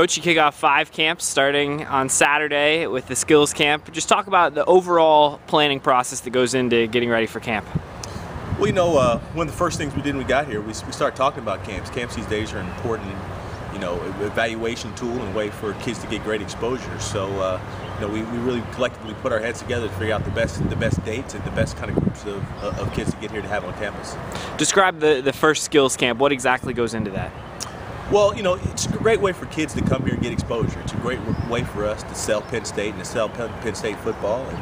Coach, you kick off 5 camps starting on Saturday with the skills camp. Just talk about the overall planning process that goes into getting ready for camp. Well, you know, one of the first things we did when we got here, we started talking about camps. Camps these days are an important, evaluation tool and a way for kids to get great exposure. So, we really collectively put our heads together to figure out the best dates and the best kind of groups of kids to get here to have on campus. Describe the first skills camp. What exactly goes into that? Well, it's a great way for kids to come here and get exposure. It's a great way for us to sell Penn State and to sell Penn State football, and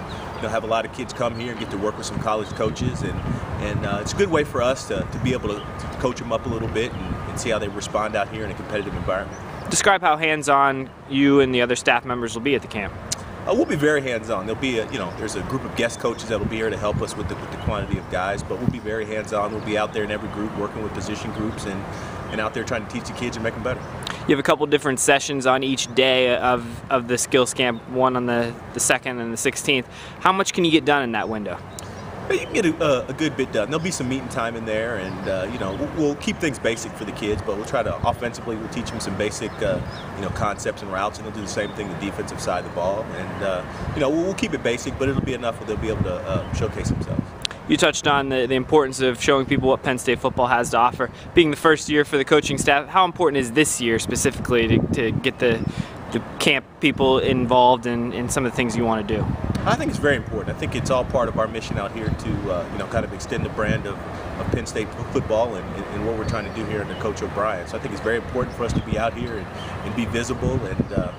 have a lot of kids come here and get to work with some college coaches, and it's a good way for us to be able to coach them up a little bit and see how they respond out here in a competitive environment. Describe how hands-on you and the other staff members will be at the camp. We'll be very hands-on. There'll be there's a group of guest coaches that'll be here to help us with the quantity of guys, but we'll be very hands-on. We'll be out there in every group working with position groups and out there trying to teach the kids and make them better. You have a couple different sessions on each day of the skills camp, one on the 2nd and the 16th. How much can you get done in that window? You can get a good bit done. There'll be some meeting time in there, and we'll keep things basic for the kids, but we'll try to offensively, we'll teach them some basic concepts and routes, and they'll do the same thing the defensive side of the ball, and we'll keep it basic, but it'll be enough where they'll be able to showcase themselves. You touched on the importance of showing people what Penn State football has to offer. Being the first year for the coaching staff, how important is this year specifically to get the camp people involved in some of the things you want to do? I think it's very important. I think it's all part of our mission out here to kind of extend the brand of Penn State football and what we're trying to do here under Coach O'Brien. So I think it's very important for us to be out here and be visible and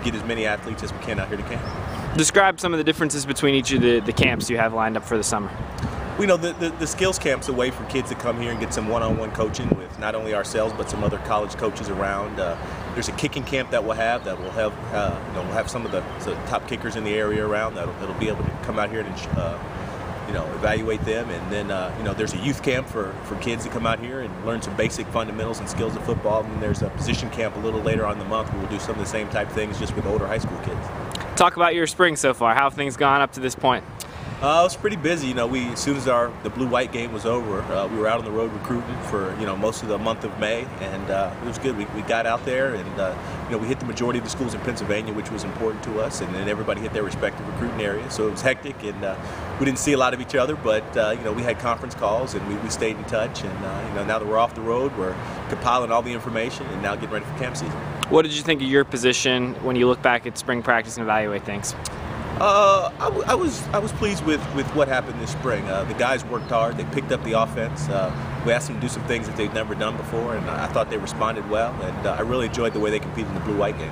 get as many athletes as we can out here to camp. Describe some of the differences between each of the camps you have lined up for the summer. The skills camp's a way for kids to come here and get some one-on-one coaching with not only ourselves but some other college coaches around. There's a kicking camp that we'll have we'll have some of the top kickers in the area around that'll be able to come out here and evaluate them, and then there's a youth camp for kids to come out here and learn some basic fundamentals and skills of football, and there's a position camp a little later on in the month where we'll do some of the same type things just with older high school kids. Talk about your spring so far. How have things gone up to this point? It was pretty busy. As soon as the blue-white game was over, we were out on the road recruiting for most of the month of May, and it was good. We got out there, and we hit the majority of the schools in Pennsylvania, which was important to us, and then everybody hit their respective recruiting areas. So it was hectic, and we didn't see a lot of each other, but we had conference calls, and we stayed in touch. And now that we're off the road, we're compiling all the information, and now getting ready for camp season. What did you think of your position when you look back at spring practice and evaluate things? I was pleased with what happened this spring. The guys worked hard. They picked up the offense. We asked them to do some things that they'd never done before, and I thought they responded well. And I really enjoyed the way they competed in the blue-white game.